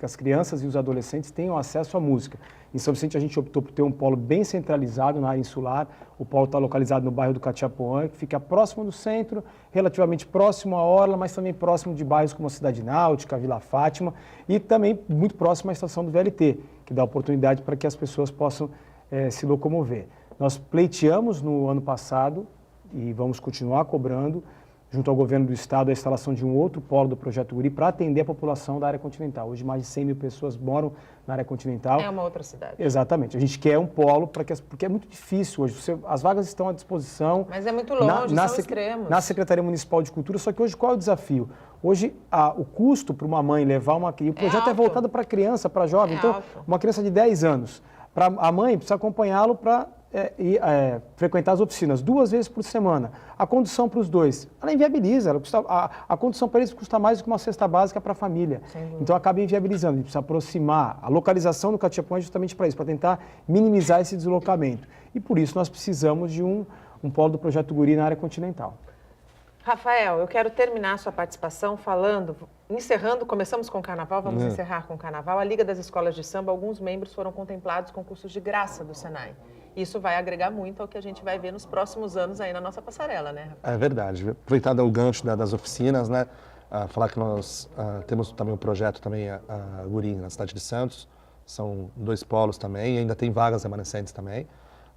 as crianças e os adolescentes tenham acesso à música. Em São Vicente, a gente optou por ter um polo bem centralizado na área insular. O polo está localizado no bairro do Catiapoã, que fica próximo do centro, relativamente próximo à Orla, mas também próximo de bairros como a Cidade Náutica, a Vila Fátima, e também muito próximo à estação do VLT, que dá oportunidade para que as pessoas possam se locomover. Nós pleiteamos no ano passado, e vamos continuar cobrando, junto ao governo do estado, a instalação de um outro polo do Projeto Guri para atender a população da área continental. Hoje, mais de 100 mil pessoas moram na área continental. É uma outra cidade. Exatamente. A gente quer um polo, porque é muito difícil hoje. As vagas estão à disposição. Mas é muito longe, são extremos. Na Secretaria Municipal de Cultura, só que hoje qual é o desafio? Hoje, o custo para uma mãe levar uma criança... O projeto é voltado para criança, para jovem. Então, alto. Uma criança de 10 anos, a mãe precisa acompanhá-lo para... frequentar as oficinas 2 vezes por semana. A condução para os dois, ela inviabiliza. A condução para eles custa mais do que uma cesta básica para a família. Então acaba inviabilizando. A gente precisa aproximar. A localização do Catiapoã é justamente para isso, para tentar minimizar esse deslocamento. E por isso nós precisamos de um polo do Projeto Guri na área continental. Rafael, eu quero terminar a sua participação começamos com o Carnaval, vamos encerrar com o Carnaval. A Liga das Escolas de Samba, alguns membros foram contemplados com cursos de graça do Senai. Isso vai agregar muito ao que a gente vai ver nos próximos anos aí na nossa passarela, né, Rafael? É verdade. Aproveitar o gancho das oficinas, né? Falar que nós temos também um projeto também, a Guri, na cidade de Santos. São 2 polos também, e ainda tem vagas remanescentes também.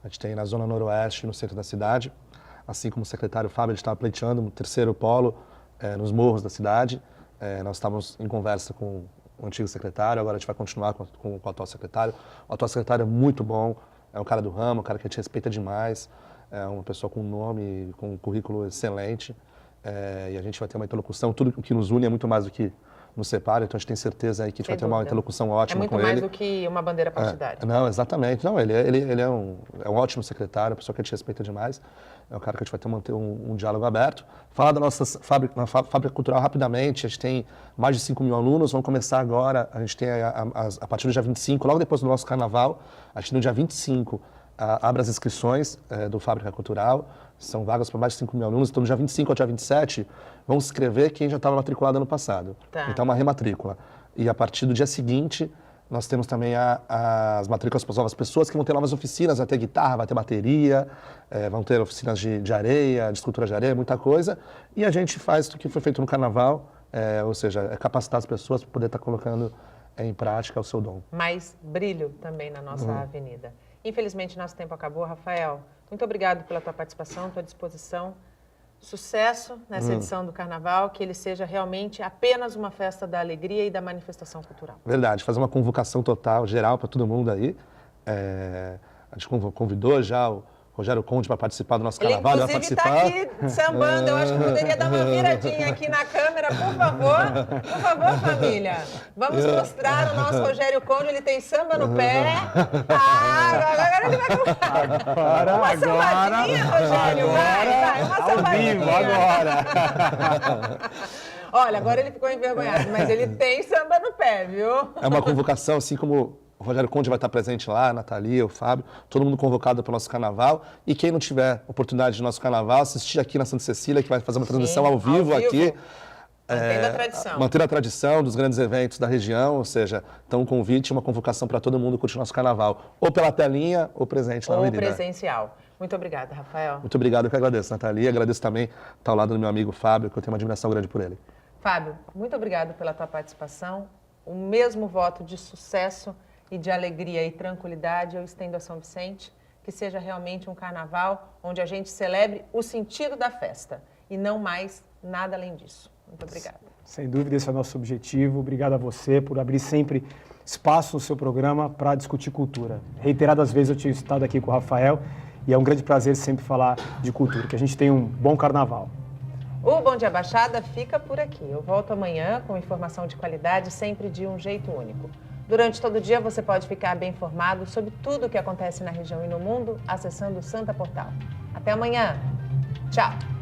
A gente tem na zona noroeste, no centro da cidade. Assim como o secretário Fábio, ele estava pleiteando um 3º polo nos morros da cidade. Nós estávamos em conversa com o antigo secretário, agora a gente vai continuar com o atual secretário. O atual secretário é muito bom, é um cara do ramo, um cara que a gente respeita demais, é uma pessoa com nome, com um currículo excelente, e a gente vai ter uma interlocução, tudo o que nos une é muito mais do que nos separa, então a gente tem certeza aí que a gente vai ter uma interlocução ótima com ele. É muito mais do que uma bandeira partidária. Não, exatamente. Não, ele é um ótimo secretário, uma pessoa que a gente respeita demais, é um cara que a gente vai ter manter um diálogo aberto. Falar da nossa fábrica cultural rapidamente, a gente tem mais de 5 mil alunos, vamos começar agora, a gente tem a partir do dia 25, logo depois do nosso carnaval, a gente no dia 25 abre as inscrições do Fábrica Cultural, são vagas para mais de 5 mil alunos, então no dia 25 ao dia 27 vão se inscrever quem já estava matriculado ano passado. Tá. Então uma rematrícula. E a partir do dia seguinte, nós temos também as matrículas para as novas pessoas que vão ter novas oficinas, vai ter guitarra, vai ter bateria, vão ter oficinas de areia, de escultura de areia, muita coisa. E a gente faz o que foi feito no Carnaval, ou seja, capacitar as pessoas para poder estar colocando em prática o seu dom. Mais brilho também na nossa avenida. Infelizmente, nosso tempo acabou. Rafael, muito obrigado pela tua participação, tua disposição. Sucesso nessa edição do Carnaval, que ele seja realmente apenas uma festa da alegria e da manifestação cultural. Verdade, fazer uma convocação total, geral, para todo mundo aí. A gente convidou já o Rogério Conde para participar do nosso Carnaval. Ele, inclusive, está aqui sambando. Eu acho que poderia dar uma viradinha aqui na câmera, por favor. Por favor, família. Vamos mostrar o nosso Rogério Conde. Ele tem samba no pé. Agora ele vai colocar. Uma sambadinha, Rogério. Vai, uma sambadinha. Ao vivo, agora. Olha, agora ele ficou envergonhado, mas ele tem samba no pé, viu? É uma convocação, assim como o Rogério Conde vai estar presente lá, a Natalia, o Fábio, todo mundo convocado para o nosso Carnaval. E quem não tiver oportunidade de nosso Carnaval, assistir aqui na Santa Cecília, que vai fazer uma transmissão ao vivo aqui. Mantendo a tradição. Manter a tradição dos grandes eventos da região, ou seja, então um convite, uma convocação para todo mundo curtir nosso Carnaval, ou pela telinha, ou presente na avenida. Ou presencial. Muito obrigada, Rafael. Muito obrigado, eu que agradeço, Natalia. Agradeço também estar ao lado do meu amigo Fábio, que eu tenho uma admiração grande por ele. Fábio, muito obrigado pela tua participação. O mesmo voto de sucesso e de alegria e tranquilidade eu estendo a São Vicente, que seja realmente um carnaval onde a gente celebre o sentido da festa e não mais nada além disso. Muito obrigada. Sem dúvida, esse é o nosso objetivo. Obrigado a você por abrir sempre espaço no seu programa para discutir cultura. Reiteradas vezes eu tinha estado aqui com o Rafael e é um grande prazer sempre falar de cultura. Que a gente tenha um bom carnaval. O Bom Dia Baixada fica por aqui. Eu volto amanhã com informação de qualidade, sempre de um jeito único. Durante todo o dia você pode ficar bem informado sobre tudo o que acontece na região e no mundo acessando o Santa Portal. Até amanhã. Tchau.